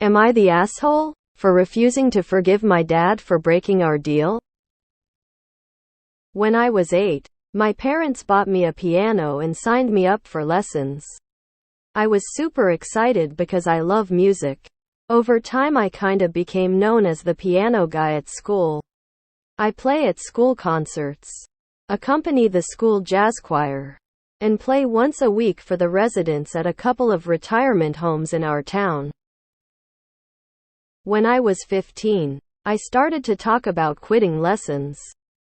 Am I the asshole for refusing to forgive my dad for breaking our deal? When I was 8, my parents bought me a piano and signed me up for lessons. I was super excited because I love music. Over time I kinda became known as the piano guy at school. I play at school concerts, accompany the school jazz choir, and play once a week for the residents at a couple of retirement homes in our town. When I was 15, I started to talk about quitting lessons,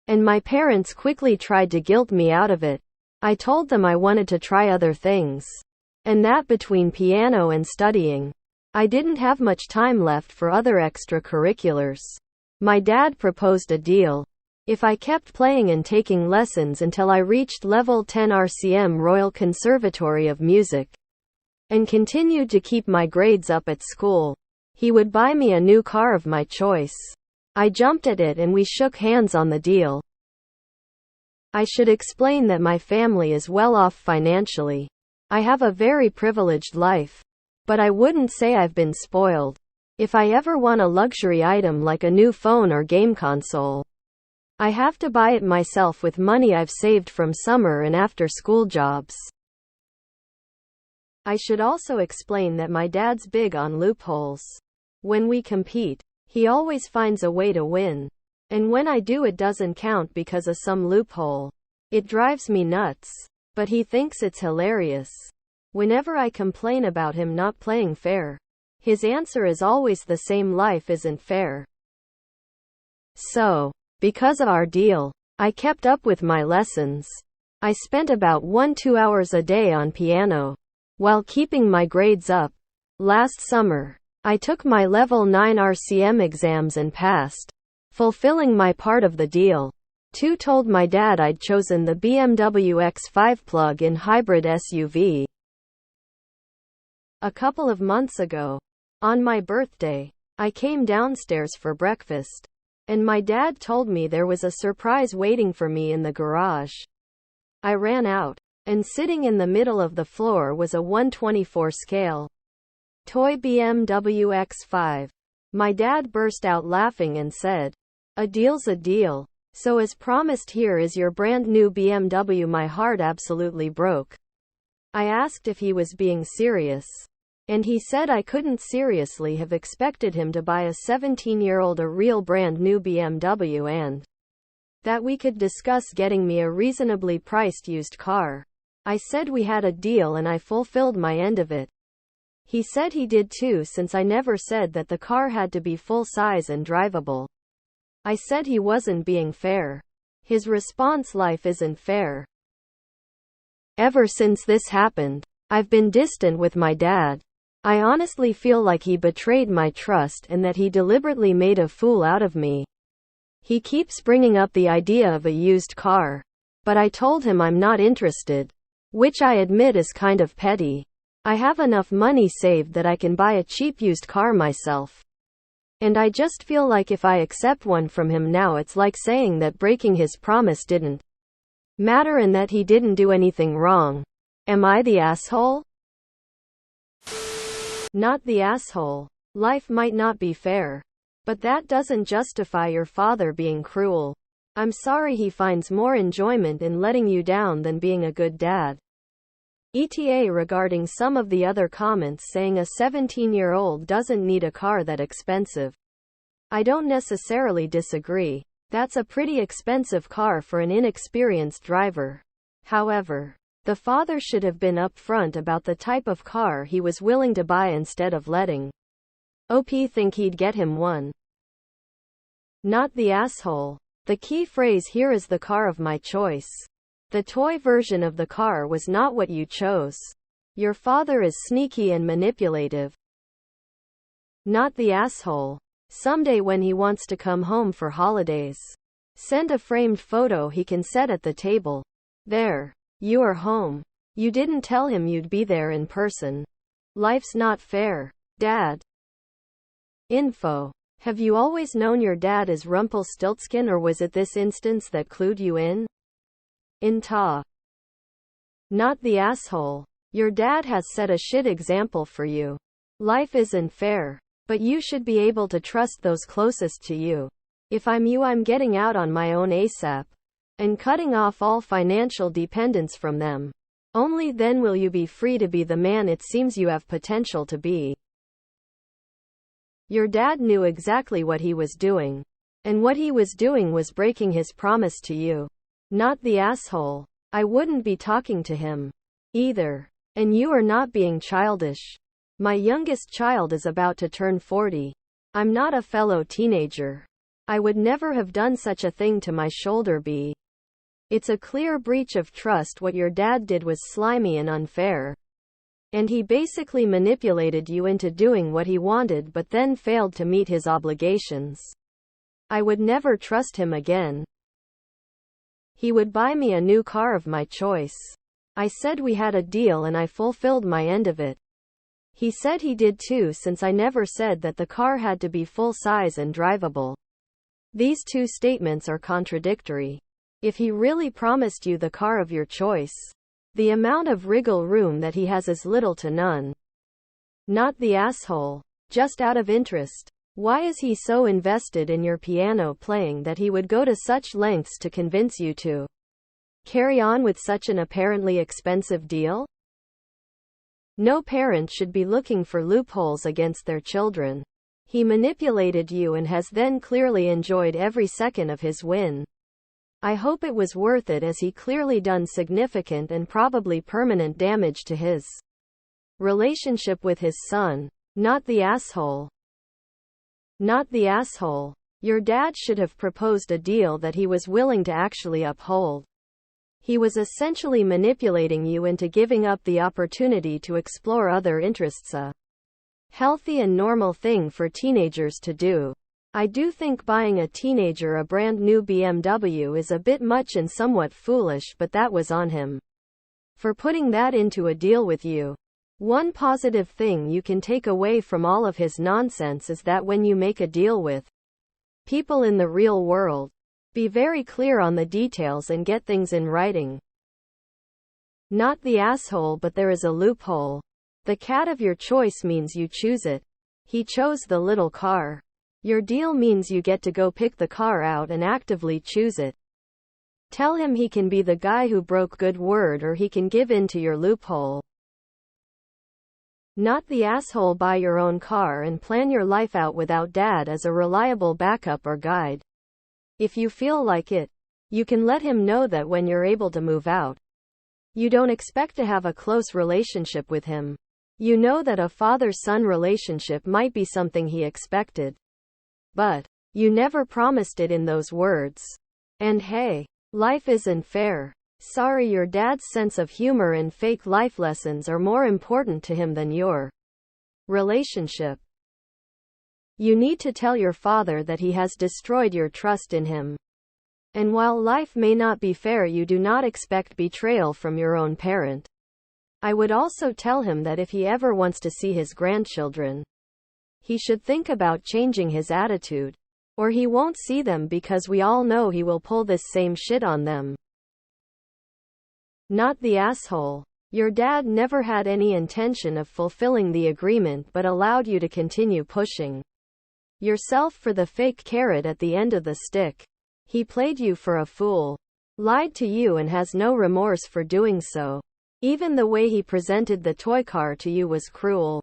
and my parents quickly tried to guilt me out of it. I told them I wanted to try other things, and that between piano and studying, I didn't have much time left for other extracurriculars. My dad proposed a deal. If I kept playing and taking lessons until I reached level 10 RCM Royal Conservatory of Music, and continued to keep my grades up at school, he would buy me a new car of my choice. I jumped at it and we shook hands on the deal. I should explain that my family is well off financially. I have a very privileged life. But I wouldn't say I've been spoiled. If I ever want a luxury item like a new phone or game console, I have to buy it myself with money I've saved from summer and after school jobs. I should also explain that my dad's big on loopholes. When we compete, he always finds a way to win. And when I do, it doesn't count because of some loophole. It drives me nuts. But he thinks it's hilarious. Whenever I complain about him not playing fair, his answer is always the same: life isn't fair. So, because of our deal, I kept up with my lessons. I spent about 1-2 hours a day on piano, while keeping my grades up. Last summer, I took my level 9 RCM exams and passed, fulfilling my part of the deal. Too told my dad I'd chosen the BMW X5 plug-in hybrid SUV. A couple of months ago, on my birthday, I came downstairs for breakfast, and my dad told me there was a surprise waiting for me in the garage. I ran out, and sitting in the middle of the floor was a 1/24 scale toy BMW X5. My dad burst out laughing and said, "A deal's a deal. So as promised, here is your brand new BMW." My heart absolutely broke. I asked if he was being serious, and he said I couldn't seriously have expected him to buy a 17-year-old a real brand new BMW, and that we could discuss getting me a reasonably priced used car. I said we had a deal and I fulfilled my end of it. He said he did too, since I never said that the car had to be full size and drivable. I said he wasn't being fair. His response: life isn't fair. Ever since this happened, I've been distant with my dad. I honestly feel like he betrayed my trust and that he deliberately made a fool out of me. He keeps bringing up the idea of a used car, but I told him I'm not interested, which I admit is kind of petty. I have enough money saved that I can buy a cheap used car myself. And I just feel like if I accept one from him now, it's like saying that breaking his promise didn't matter and that he didn't do anything wrong. Am I the asshole? Not the asshole. Life might not be fair, but that doesn't justify your father being cruel. I'm sorry he finds more enjoyment in letting you down than being a good dad. ETA regarding some of the other comments saying a 17-year-old doesn't need a car that expensive. I don't necessarily disagree. That's a pretty expensive car for an inexperienced driver. However, the father should have been upfront about the type of car he was willing to buy instead of letting OP think he'd get him one. Not the asshole. The key phrase here is the car of my choice. The toy version of the car was not what you chose. Your father is sneaky and manipulative. Not the asshole. Someday when he wants to come home for holidays, send a framed photo he can set at the table. There. You are home. You didn't tell him you'd be there in person. Life's not fair. Dad. Info. Have you always known your dad is Rumpelstiltskin, or was it this instance that clued you in? Not the asshole. Your dad has set a shit example for you. Life isn't fair. But you should be able to trust those closest to you. If I'm you, I'm getting out on my own ASAP. And cutting off all financial dependence from them. Only then will you be free to be the man it seems you have potential to be. Your dad knew exactly what he was doing. And what he was doing was breaking his promise to you. Not the asshole. I wouldn't be talking to him. Either. And you are not being childish. My youngest child is about to turn 40. I'm not a fellow teenager. I would never have done such a thing to my shoulder be. It's a clear breach of trust. What your dad did was slimy and unfair. And he basically manipulated you into doing what he wanted but then failed to meet his obligations. I would never trust him again. He would buy me a new car of my choice. I said we had a deal and I fulfilled my end of it. He said he did too, since I never said that the car had to be full size and drivable. These two statements are contradictory. If he really promised you the car of your choice, the amount of wriggle room that he has is little to none. Not the asshole. Just out of interest. Why is he so invested in your piano playing that he would go to such lengths to convince you to carry on with such an apparently expensive deal? No parent should be looking for loopholes against their children. He manipulated you and has then clearly enjoyed every second of his win. I hope it was worth it, as he clearly done significant and probably permanent damage to his relationship with his son. Not the asshole. Not the asshole. Your dad should have proposed a deal that he was willing to actually uphold. He was essentially manipulating you into giving up the opportunity to explore other interests, a healthy and normal thing for teenagers to do. I do think buying a teenager a brand new BMW is a bit much and somewhat foolish, but that was on him for putting that into a deal with you. One positive thing you can take away from all of his nonsense is that when you make a deal with people in the real world, be very clear on the details and get things in writing. Not the asshole, but there is a loophole. The cat of your choice means you choose it. He chose the little car. Your deal means you get to go pick the car out and actively choose it. Tell him he can be the guy who broke good word, or he can give in to your loophole. Not the asshole. Buy your own car and plan your life out without dad as a reliable backup or guide. If you feel like it, you can let him know that when you're able to move out. You don't expect to have a close relationship with him. You know that a father-son relationship might be something he expected. But you never promised it in those words. And hey, life isn't fair. Sorry, your dad's sense of humor and fake life lessons are more important to him than your relationship. You need to tell your father that he has destroyed your trust in him. And while life may not be fair, you do not expect betrayal from your own parent. I would also tell him that if he ever wants to see his grandchildren, he should think about changing his attitude. Or he won't see them, because we all know he will pull this same shit on them. Not the asshole. Your dad never had any intention of fulfilling the agreement but allowed you to continue pushing yourself for the fake carrot at the end of the stick. He played you for a fool, lied to you, and has no remorse for doing so. Even the way he presented the toy car to you was cruel.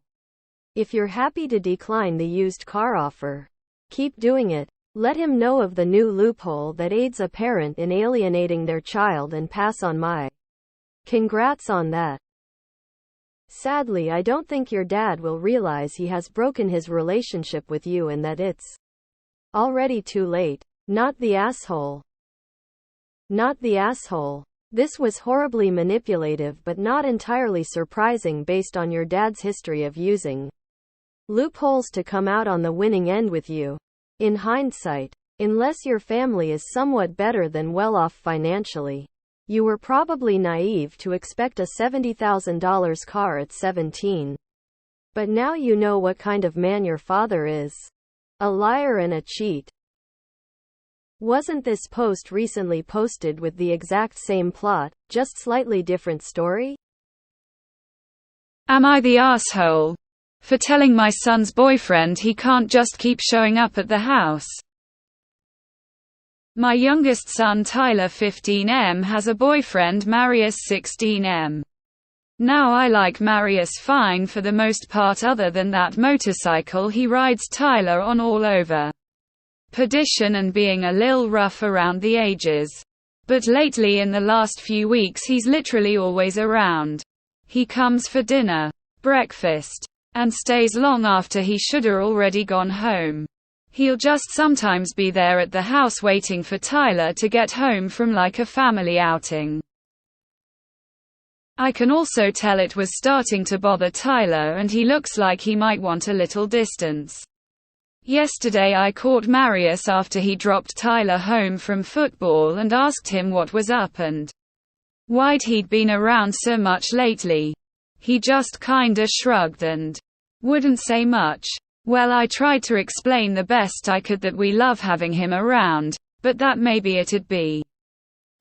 If you're happy to decline the used car offer, keep doing it. Let him know of the new loophole that aids a parent in alienating their child and pass on my congrats on that. Sadly, I don't think your dad will realize he has broken his relationship with you and that it's already too late. Not the asshole. Not the asshole. This was horribly manipulative but not entirely surprising based on your dad's history of using loopholes to come out on the winning end with you. In hindsight, unless your family is somewhat better than well off financially, you were probably naive to expect a $70,000 car at 17. But now you know what kind of man your father is. A liar and a cheat. Wasn't this post recently posted with the exact same plot, just slightly different story? Am I the asshole? For telling my son's boyfriend he can't just keep showing up at the house. My youngest son Tyler 15M has a boyfriend Marius 16M. Now I like Marius fine for the most part, other than that motorcycle he rides Tyler on all over perdition and being a lil rough around the edges. But lately in the last few weeks he's literally always around. He comes for dinner, breakfast, and stays long after he shoulda already gone home. He'll just sometimes be there at the house waiting for Tyler to get home from like a family outing. I can also tell it was starting to bother Tyler and he looks like he might want a little distance. Yesterday I caught Marius after he dropped Tyler home from football and asked him what was up and why'd he'd been around so much lately. He just kinda shrugged and wouldn't say much. Well, I tried to explain the best I could that we love having him around, but that maybe it'd be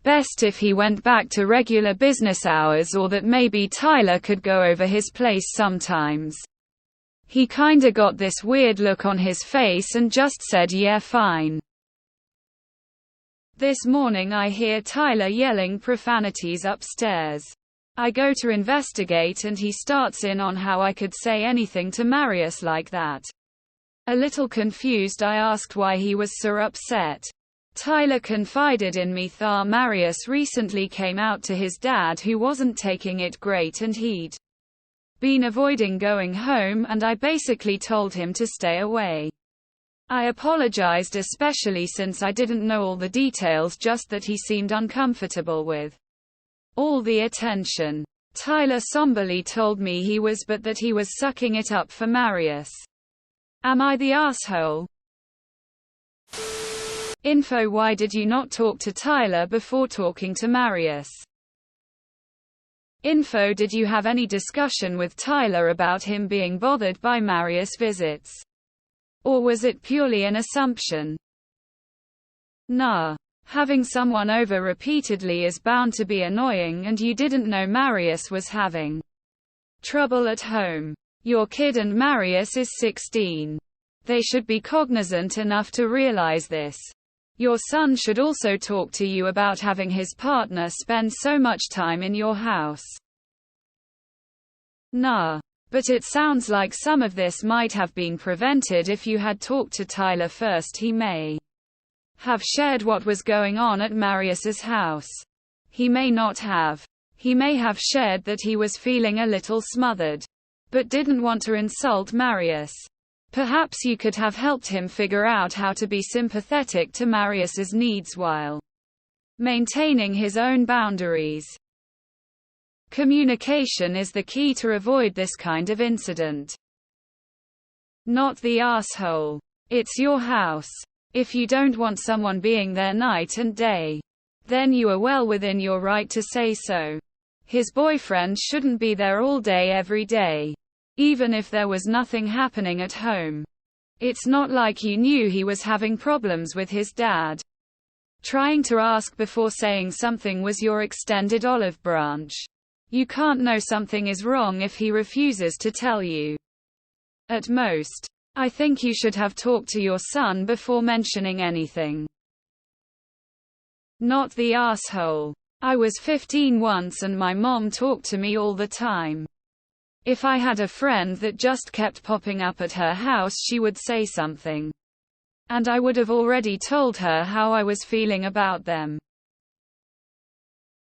best if he went back to regular business hours, or that maybe Tyler could go over his place sometimes. He kinda got this weird look on his face and just said yeah fine. This morning I hear Tyler yelling profanities upstairs. I go to investigate and he starts in on how I could say anything to Marius like that. A little confused I asked why he was so upset. Tyler confided in me that Marius recently came out to his dad who wasn't taking it great and he'd been avoiding going home, and I basically told him to stay away. I apologized, especially since I didn't know all the details, just that he seemed uncomfortable with all the attention. Tyler somberly told me he was, but that he was sucking it up for Marius. Am I the asshole? Info: why did you not talk to Tyler before talking to Marius? Info: did you have any discussion with Tyler about him being bothered by Marius' visits? Or was it purely an assumption? Nah. Having someone over repeatedly is bound to be annoying, and you didn't know Marius was having trouble at home. Your kid and Marius is 16. They should be cognizant enough to realize this. Your son should also talk to you about having his partner spend so much time in your house. Nah. But it sounds like some of this might have been prevented if you had talked to Tyler first. He may have shared what was going on at Marius's house. He may not have. He may have shared that he was feeling a little smothered, but didn't want to insult Marius. Perhaps you could have helped him figure out how to be sympathetic to Marius's needs while maintaining his own boundaries. Communication is the key to avoid this kind of incident. Not the asshole. It's your house. If you don't want someone being there night and day, then you are well within your right to say so. His boyfriend shouldn't be there all day every day, even if there was nothing happening at home. It's not like you knew he was having problems with his dad. Trying to ask before saying something was your extended olive branch. You can't know something is wrong if he refuses to tell you. At most, I think you should have talked to your son before mentioning anything. Not the asshole. I was 15 once and my mom talked to me all the time. If I had a friend that just kept popping up at her house, she would say something, and I would have already told her how I was feeling about them.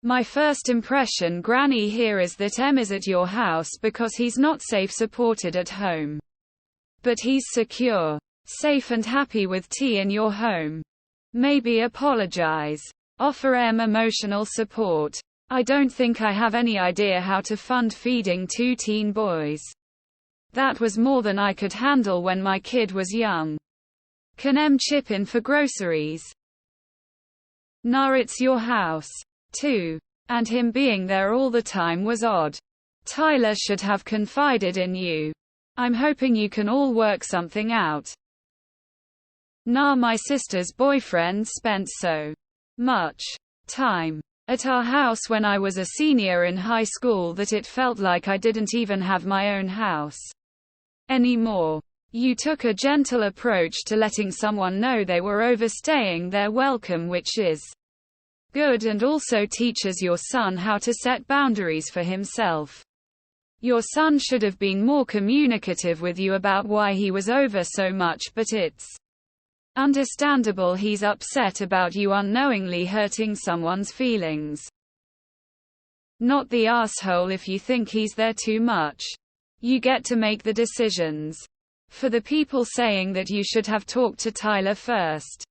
My first impression, Granny, here is that M is at your house because he's not safe supported at home. But he's secure, safe and happy with T in your home. Maybe apologize. Offer M emotional support. I don't think I have any idea how to fund feeding 2 teen boys. That was more than I could handle when my kid was young. Can M chip in for groceries? Nah, it's your house, too. And him being there all the time was odd. Tyler should have confided in you. I'm hoping you can all work something out. Nah, my sister's boyfriend spent so much time at our house when I was a senior in high school that it felt like I didn't even have my own house. anymore. You took a gentle approach to letting someone know they were overstaying their welcome, which is good and also teaches your son how to set boundaries for himself. Your son should have been more communicative with you about why he was over so much, but it's understandable he's upset about you unknowingly hurting someone's feelings. Not the asshole if you think he's there too much. You get to make the decisions. For the people saying that you should have talked to Tyler first,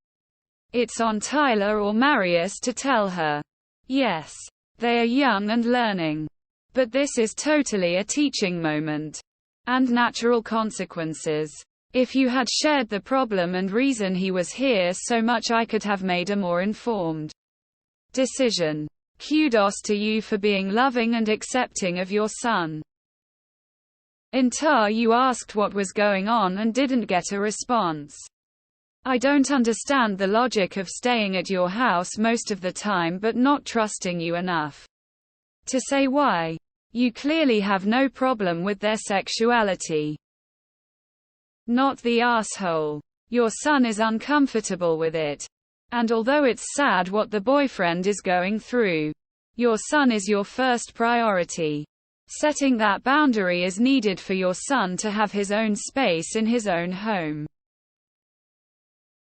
it's on Tyler or Marius to tell her. Yes, they are young and learning. But this is totally a teaching moment. And natural consequences. If you had shared the problem and reason he was here so much, I could have made a more informed decision. Kudos to you for being loving and accepting of your son. Until you asked what was going on and didn't get a response. I don't understand the logic of staying at your house most of the time but not trusting you enough to say why. You clearly have no problem with their sexuality. Not the asshole. Your son is uncomfortable with it. And although it's sad what the boyfriend is going through, your son is your first priority. Setting that boundary is needed for your son to have his own space in his own home.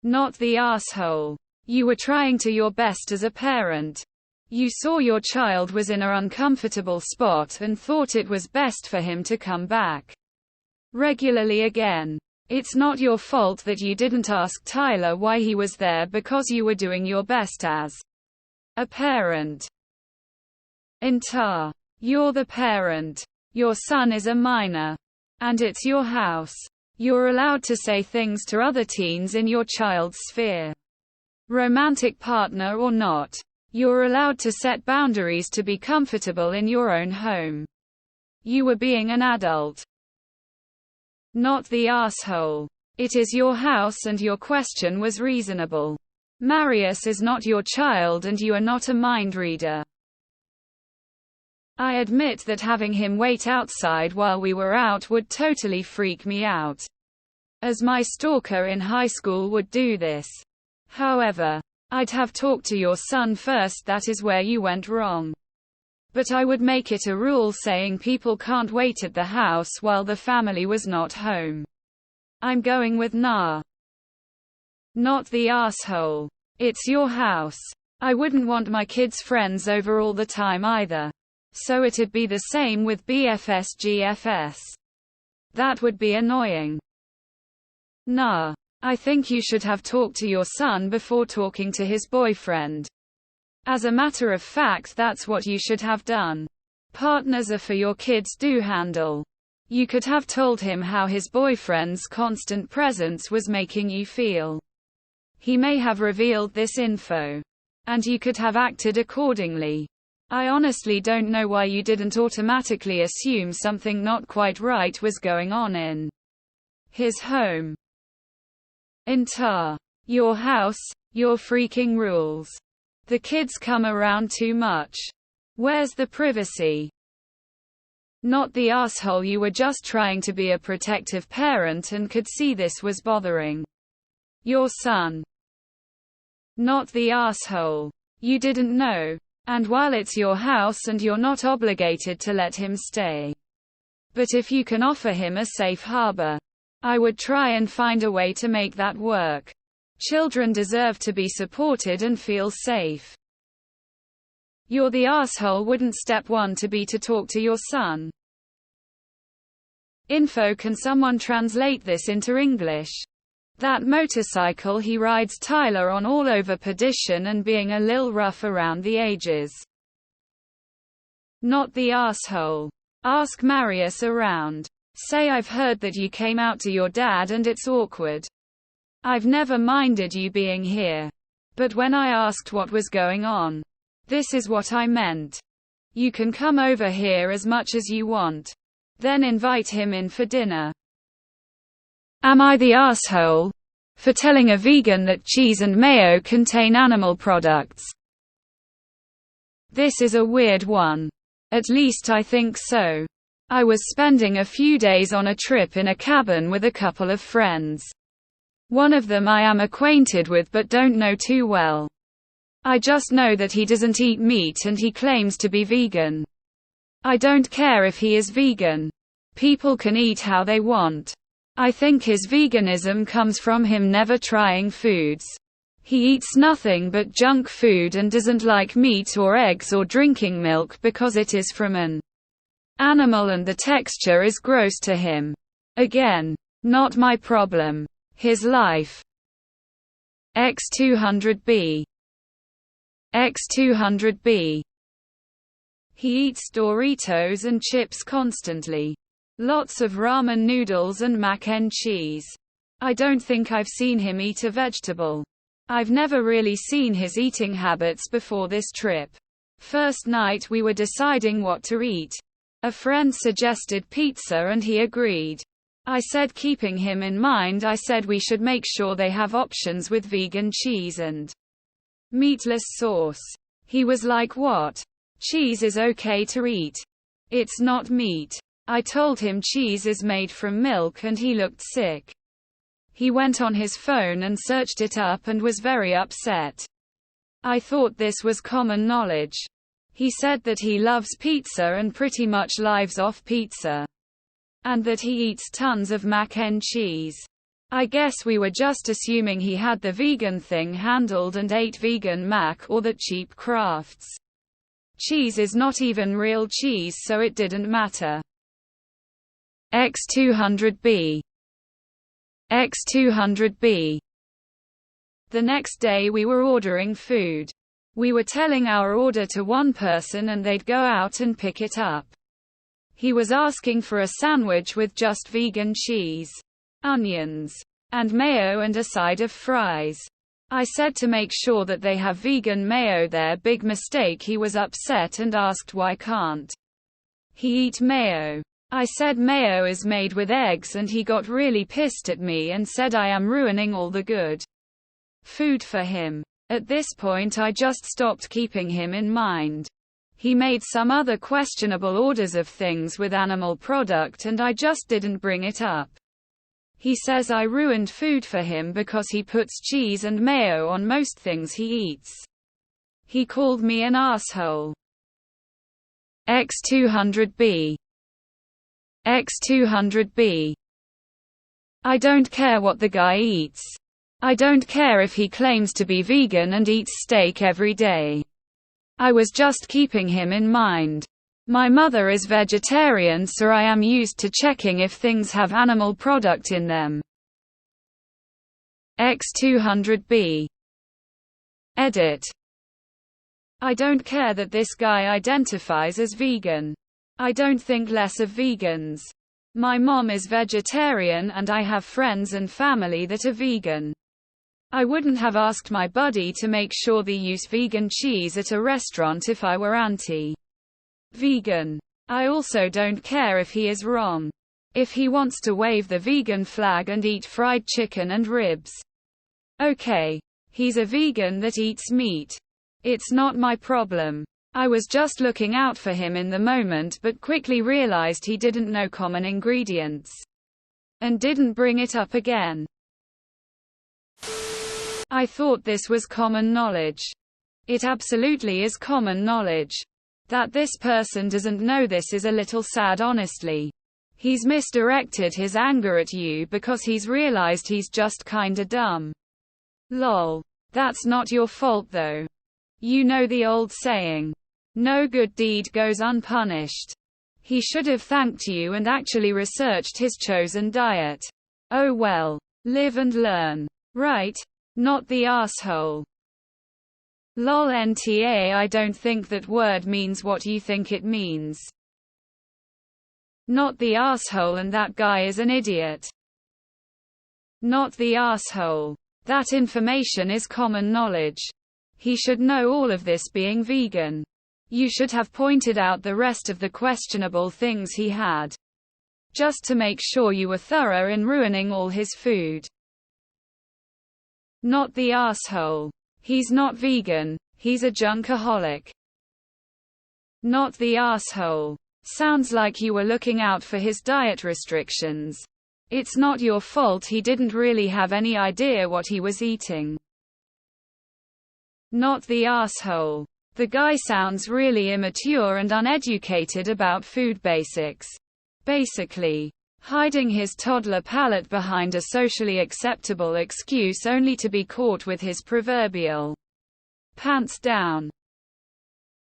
Not the asshole. You were trying to your best as a parent. You saw your child was in an uncomfortable spot and thought it was best for him to come back regularly again. It's not your fault that you didn't ask Tyler why he was there because you were doing your best as a parent. Until you're the parent. Your son is a minor. And it's your house. You're allowed to say things to other teens in your child's sphere. Romantic partner or not. You're allowed to set boundaries to be comfortable in your own home. You were being an adult. Not the asshole. It is your house and your question was reasonable. Marius is not your child and you are not a mind reader. I admit that having him wait outside while we were out would totally freak me out. As my stalker in high school would do this. However, I'd have talked to your son first, that is where you went wrong. But I would make it a rule saying people can't wait at the house while the family was not home. I'm going with nah. Not the asshole. It's your house. I wouldn't want my kids' friends over all the time either. So it'd be the same with BFS GFS. That would be annoying. Nah. I think you should have talked to your son before talking to his boyfriend. As a matter of fact, that's what you should have done. Partners are for your kids to handle. You could have told him how his boyfriend's constant presence was making you feel. He may have revealed this info. And you could have acted accordingly. I honestly don't know why you didn't automatically assume something not quite right was going on in his home. Until your house, your freaking rules. The kids come around too much. Where's the privacy? Not the asshole. You were just trying to be a protective parent and could see this was bothering your son. Not the asshole. You didn't know. And while it's your house and you're not obligated to let him stay. But if you can offer him a safe harbor, I would try and find a way to make that work. Children deserve to be supported and feel safe. You're the asshole. Wouldn't step one to be to talk to your son? Info. Can someone translate this into English? That motorcycle he rides Tyler on all over perdition and being a lil rough around the edges. Not the asshole. Ask Marius around. Say I've heard that you came out to your dad and it's awkward. I've never minded you being here. But when I asked what was going on, this is what I meant. You can come over here as much as you want. Then invite him in for dinner. Am I the asshole for telling a vegan that cheese and mayo contain animal products? This is a weird one. At least I think so. I was spending a few days on a trip in a cabin with a couple of friends. One of them I am acquainted with but don't know too well. I just know that he doesn't eat meat and he claims to be vegan. I don't care if he is vegan. People can eat how they want. I think his veganism comes from him never trying foods. He eats nothing but junk food and doesn't like meat or eggs or drinking milk because it is from an animal and the texture is gross to him. Again, not my problem. His life. X200B. X200B. He eats Doritos and chips constantly. Lots of ramen noodles and mac and cheese. I don't think I've seen him eat a vegetable. I've never really seen his eating habits before this trip. First night we were deciding what to eat. A friend suggested pizza and he agreed. I said keeping him in mind, I said we should make sure they have options with vegan cheese and meatless sauce. He was like, what? Cheese is okay to eat. It's not meat. I told him cheese is made from milk and he looked sick. He went on his phone and searched it up and was very upset. I thought this was common knowledge. He said that he loves pizza and pretty much lives off pizza. And that he eats tons of mac and cheese. I guess we were just assuming he had the vegan thing handled and ate vegan mac or that cheap Crafts cheese is not even real cheese, so it didn't matter. X200B. X200B. The next day we were ordering food. We were telling our order to one person and they'd go out and pick it up. He was asking for a sandwich with just vegan cheese, onions, and mayo and a side of fries. I said to make sure that they have vegan mayo there. Big mistake. He was upset and asked why can't he eat mayo. I said mayo is made with eggs and he got really pissed at me and said I am ruining all the good food for him. At this point I just stopped keeping him in mind. He made some other questionable orders of things with animal product and I just didn't bring it up. He says I ruined food for him because he puts cheese and mayo on most things he eats. He called me an asshole. X200B. X200B. I don't care what the guy eats. I don't care if he claims to be vegan and eats steak every day. I was just keeping him in mind. My mother is vegetarian, so I am used to checking if things have animal product in them. X200B. Edit. I don't care that this guy identifies as vegan. I don't think less of vegans. My mom is vegetarian and I have friends and family that are vegan. I wouldn't have asked my buddy to make sure they use vegan cheese at a restaurant if I were anti-vegan. I also don't care if he is wrong. If he wants to wave the vegan flag and eat fried chicken and ribs. Okay. He's a vegan that eats meat. It's not my problem. I was just looking out for him in the moment but quickly realized he didn't know common ingredients. And didn't bring it up again. I thought this was common knowledge. It absolutely is common knowledge. That this person doesn't know this is a little sad, honestly. He's misdirected his anger at you because he's realized he's just kinda dumb. Lol. That's not your fault though. You know the old saying. No good deed goes unpunished. He should have thanked you and actually researched his chosen diet. Oh well. Live and learn. Right? Not the asshole. Lol NTA. I don't think that word means what you think it means. Not the asshole, and that guy is an idiot. Not the asshole. That information is common knowledge. He should know all of this being vegan. You should have pointed out the rest of the questionable things he had. Just to make sure you were thorough in ruining all his food. Not the asshole. He's not vegan, he's a junkaholic. Not the asshole. Sounds like you were looking out for his diet restrictions. It's not your fault he didn't really have any idea what he was eating. Not the asshole. The guy sounds really immature and uneducated about food basics. Basically, hiding his toddler palate behind a socially acceptable excuse only to be caught with his proverbial pants down.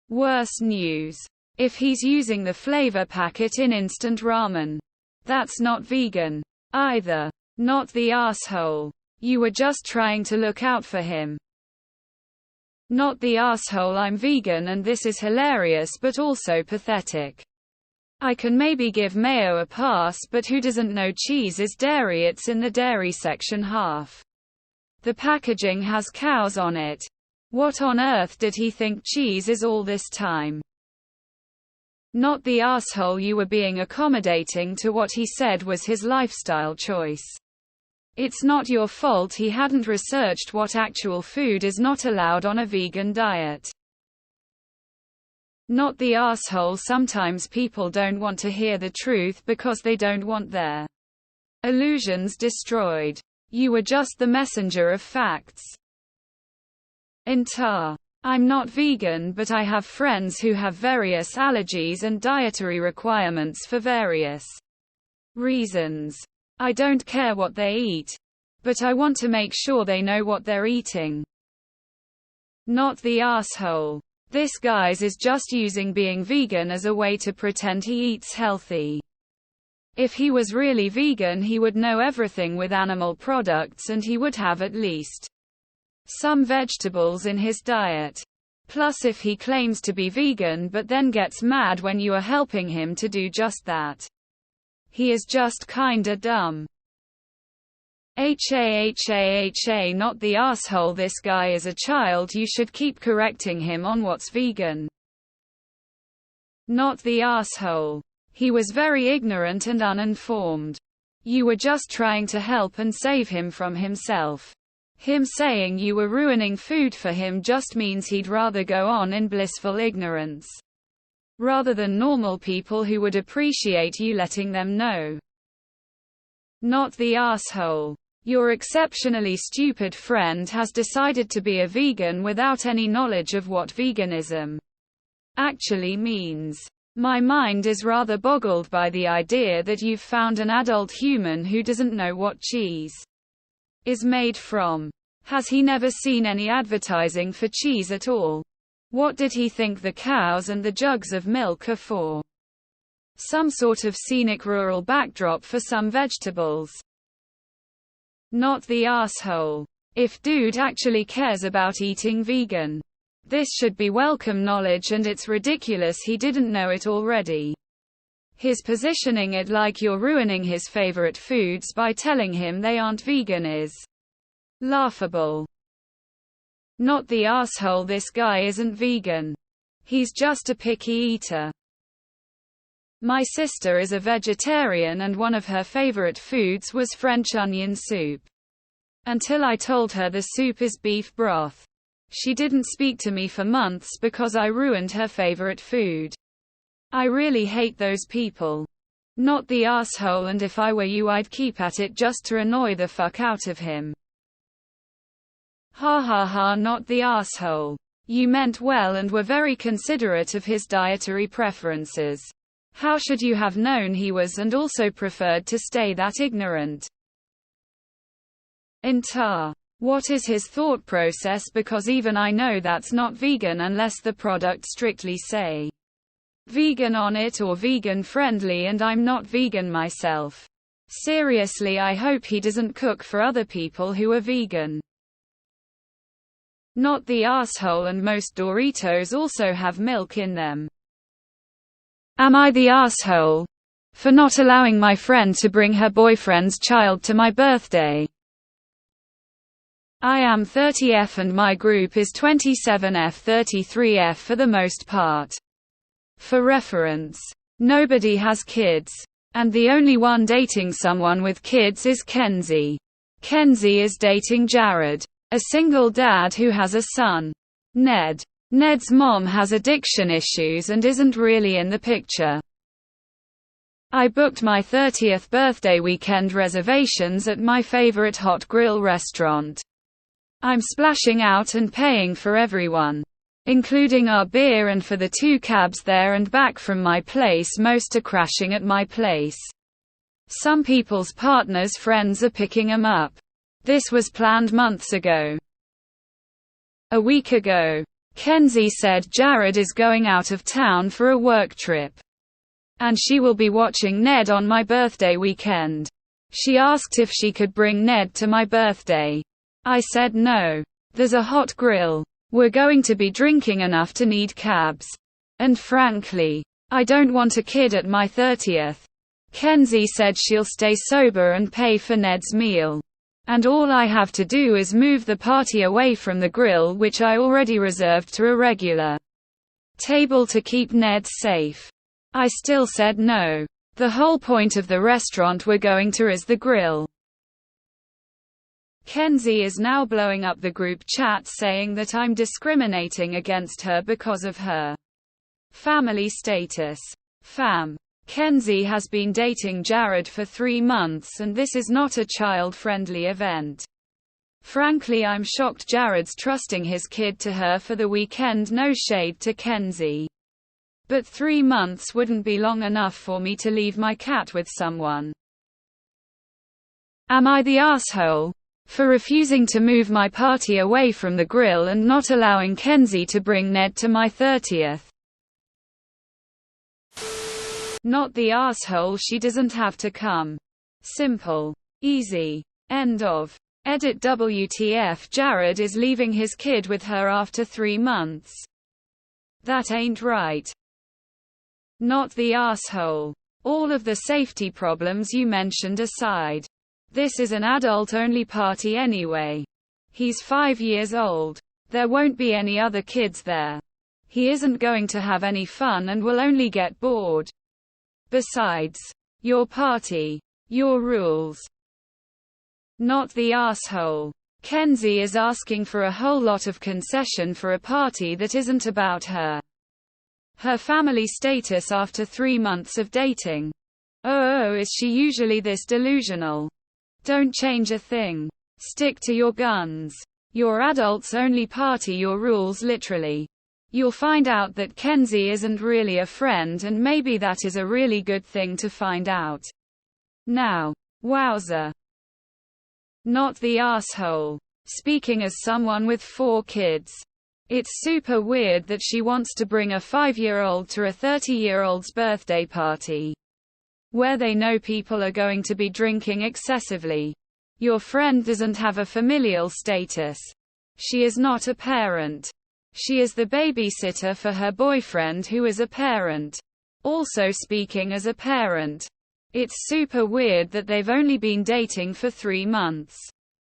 Worse news. If he's using the flavor packet in instant ramen, that's not vegan either. Not the asshole. You were just trying to look out for him. Not the asshole. I'm vegan and this is hilarious but also pathetic. I can maybe give mayo a pass, but who doesn't know cheese is dairy? It's in the dairy section half. The packaging has cows on it. What on earth did he think cheese is all this time? Not the asshole. You were being accommodating to what he said was his lifestyle choice. It's not your fault he hadn't researched what actual food is not allowed on a vegan diet. Not the asshole. Sometimes people don't want to hear the truth because they don't want their illusions destroyed. You were just the messenger of facts. Entire. I'm not vegan, but I have friends who have various allergies and dietary requirements for various reasons. I don't care what they eat, but I want to make sure they know what they're eating. Not the asshole. This guy's is just using being vegan as a way to pretend he eats healthy. If he was really vegan, he would know everything with animal products and he would have at least some vegetables in his diet. Plus, if he claims to be vegan but then gets mad when you are helping him to do just that, he is just kinda dumb. Not the asshole. This guy is a child. You should keep correcting him on what's vegan. Not the asshole. He was very ignorant and uninformed. You were just trying to help and save him from himself. Him saying you were ruining food for him just means he'd rather go on in blissful ignorance, rather than normal people who would appreciate you letting them know. Not the asshole. Your exceptionally stupid friend has decided to be a vegan without any knowledge of what veganism actually means. My mind is rather boggled by the idea that you've found an adult human who doesn't know what cheese is made from. Has he never seen any advertising for cheese at all? What did he think the cows and the jugs of milk are for? Some sort of scenic rural backdrop for some vegetables. Not the asshole. If dude actually cares about eating vegan, this should be welcome knowledge, and it's ridiculous he didn't know it already. His positioning it like you're ruining his favorite foods by telling him they aren't vegan is laughable. Not the asshole. This guy isn't vegan. He's just a picky eater. My sister is a vegetarian and one of her favorite foods was French onion soup. Until I told her the soup is beef broth. She didn't speak to me for months because I ruined her favorite food. I really hate those people. Not the asshole. And if I were you, I'd keep at it just to annoy the fuck out of him. Ha ha ha. Not the asshole. You meant well and were very considerate of his dietary preferences. How should you have known he was and also preferred to stay that ignorant? Entire. What is his thought process? Because even I know that's not vegan unless the product strictly say vegan on it or vegan friendly, and I'm not vegan myself. Seriously, I hope he doesn't cook for other people who are vegan. Not the asshole. And most Doritos also have milk in them. Am I the asshole for not allowing my friend to bring her boyfriend's child to my birthday? I am 30F and my group is 27F 33F for the most part. For reference, nobody has kids. And the only one dating someone with kids is Kenzie. Kenzie is dating Jared, a single dad who has a son, Ned. Ned's mom has addiction issues and isn't really in the picture. I booked my 30th birthday weekend reservations at my favorite hot grill restaurant. I'm splashing out and paying for everyone, including our beer, and for the 2 cabs there and back from my place. Most are crashing at my place. Some people's partners' friends are picking them up. This was planned months ago. A week ago, Kenzie said Jared is going out of town for a work trip, and she will be watching Ned on my birthday weekend. She asked if she could bring Ned to my birthday. I said no. There's a hot grill. We're going to be drinking enough to need cabs. And frankly, I don't want a kid at my 30th. Kenzie said she'll stay sober and pay for Ned's meal. And all I have to do is move the party away from the grill, which I already reserved, to a regular table to keep Ned safe. I still said no. The whole point of the restaurant we're going to is the grill. Kenzie is now blowing up the group chat saying that I'm discriminating against her because of her family status. Fam. Kenzie has been dating Jared for 3 months, and this is not a child-friendly event. Frankly, I'm shocked Jared's trusting his kid to her for the weekend. No shade to Kenzie, but 3 months wouldn't be long enough for me to leave my cat with someone. Am I the asshole for refusing to move my party away from the grill and not allowing Kenzie to bring Ned to my 30th? Not the asshole. She doesn't have to come. Simple. Easy. End of. Edit. WTF, Jared is leaving his kid with her after 3 months. That ain't right. Not the asshole. All of the safety problems you mentioned aside, this is an adult-only party anyway. He's 5 years old. There won't be any other kids there. He isn't going to have any fun and will only get bored. Besides, your party, your rules. Not the asshole. Kenzie is asking for a whole lot of concession for a party that isn't about her. Her family status after 3 months of dating. Oh, is she usually this delusional? Don't change a thing. Stick to your guns. Your adults only party, your rules literally. You'll find out that Kenzie isn't really a friend, and maybe that is a really good thing to find out now. Wowza. Not the asshole. Speaking as someone with 4 kids, it's super weird that she wants to bring a 5-year-old to a 30-year-old's birthday party, where they know people are going to be drinking excessively. Your friend doesn't have a familial status. She is not a parent. She is the babysitter for her boyfriend, who is a parent. Also speaking as a parent, it's super weird that they've only been dating for 3 months.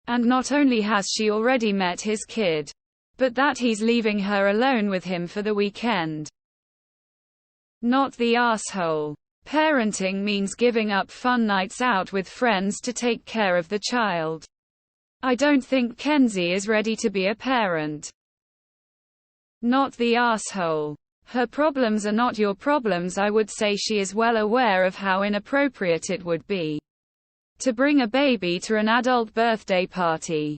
And not only has she already met his kid, but that he's leaving her alone with him for the weekend. Not the asshole. Parenting means giving up fun nights out with friends to take care of the child. I don't think Kenzie is ready to be a parent. Not the asshole. Her problems are not your problems. I would say she is well aware of how inappropriate it would be to bring a baby to an adult birthday party.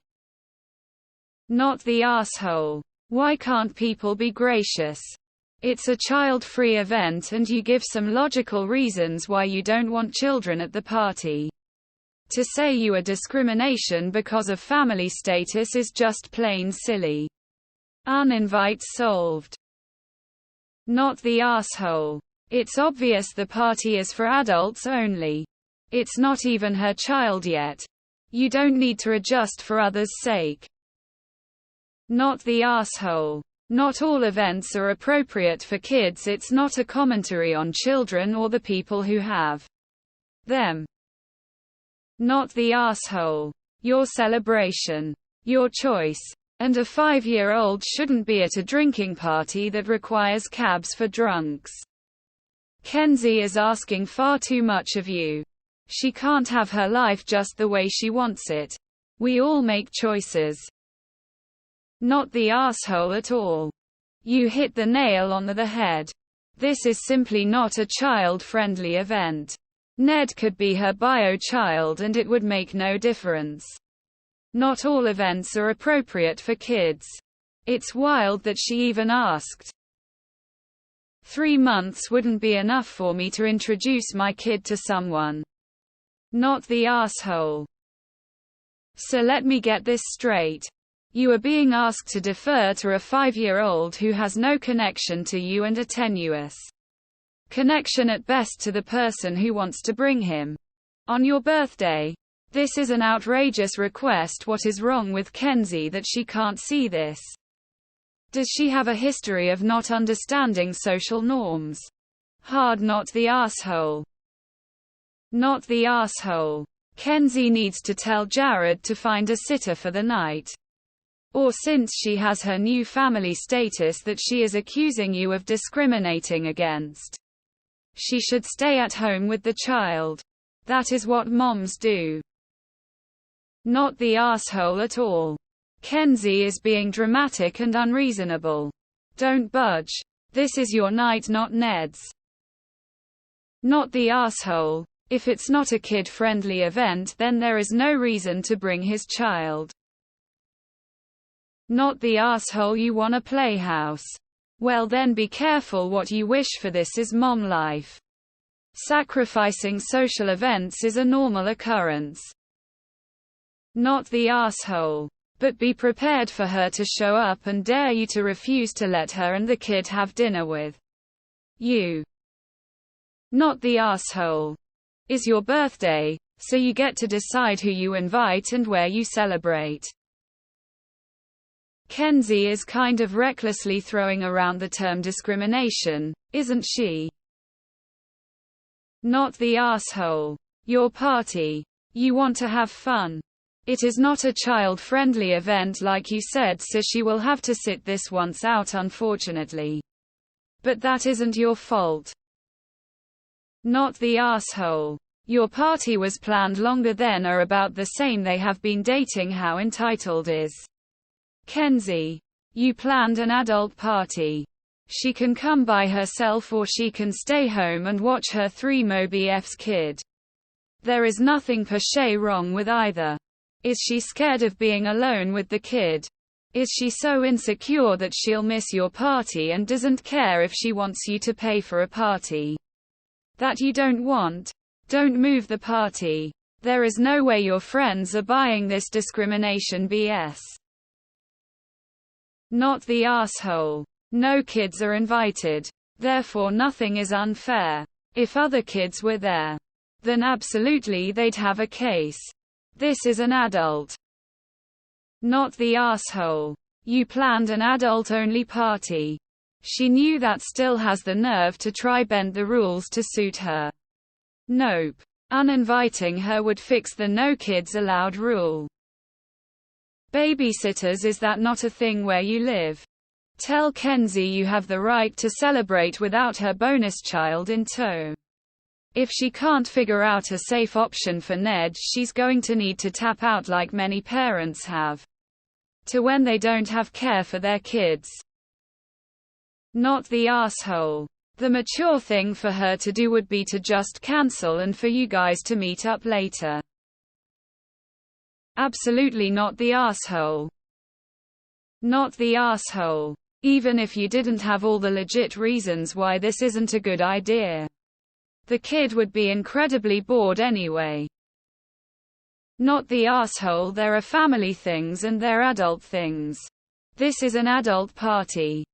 Not the asshole. Why can't people be gracious? It's a child-free event, and you give some logical reasons why you don't want children at the party. To say you are discrimination because of family status is just plain silly. Uninvite solved. Not the asshole. It's obvious the party is for adults only. It's not even her child yet. You don't need to adjust for others' sake. Not the asshole. Not all events are appropriate for kids. It's not a commentary on children or the people who have them. Not the asshole. Your celebration. Your choice. And a 5-year-old shouldn't be at a drinking party that requires cabs for drunks. Kenzie is asking far too much of you. She can't have her life just the way she wants it. We all make choices. Not the asshole at all. You hit the nail on the head. This is simply not a child-friendly event. Ned could be her bio child and it would make no difference. Not all events are appropriate for kids. It's wild that she even asked. 3 months wouldn't be enough for me to introduce my kid to someone. Not the asshole. So let me get this straight. You are being asked to defer to a 5-year-old who has no connection to you and a tenuous connection at best to the person who wants to bring him on your birthday. This is an outrageous request. What is wrong with Kenzie that she can't see this? Does she have a history of not understanding social norms? Hard. Not the asshole. Not the asshole. Kenzie needs to tell Jared to find a sitter for the night. Or since she has her new family status that she is accusing you of discriminating against, she should stay at home with the child. That is what moms do. Not the asshole at all. Kenzie is being dramatic and unreasonable. Don't budge. This is your night, not Ned's. Not the asshole. If it's not a kid-friendly event, then there is no reason to bring his child. Not the asshole. You want a playhouse? Well then be careful what you wish for. This is mom life. Sacrificing social events is a normal occurrence. Not the asshole. But be prepared for her to show up and dare you to refuse to let her and the kid have dinner with you. Not the asshole. Is your birthday, so you get to decide who you invite and where you celebrate. Kenzie is kind of recklessly throwing around the term discrimination, isn't she? Not the asshole. Your party. You want to have fun. It is not a child-friendly event like you said, so she will have to sit this once out, unfortunately. But that isn't your fault. Not the asshole. Your party was planned longer than are about the same they have been dating. How entitled is Kenzie? You planned an adult party. She can come by herself or she can stay home and watch her 3 BF's kid. There is nothing per se wrong with either. Is she scared of being alone with the kid? Is she so insecure that she'll miss your party and doesn't care if she wants you to pay for a party that you don't want? Don't move the party. There is no way your friends are buying this discrimination BS. Not the asshole. No kids are invited. Therefore nothing is unfair. If other kids were there, then absolutely they'd have a case. This is an adult. Not the asshole. You planned an adult-only party. She knew that, still has the nerve to try bend the rules to suit her. Nope. Uninviting her would fix the no kids allowed rule. Babysitters, is that not a thing where you live? Tell Kenzie you have the right to celebrate without her bonus child in tow. If she can't figure out a safe option for Ned, she's going to need to tap out like many parents have to when they don't have care for their kids. Not the asshole. The mature thing for her to do would be to just cancel and for you guys to meet up later. Absolutely not the asshole. Not the asshole. Even if you didn't have all the legit reasons why this isn't a good idea, the kid would be incredibly bored anyway. Not the asshole. There are family things and there are adult things. This is an adult party.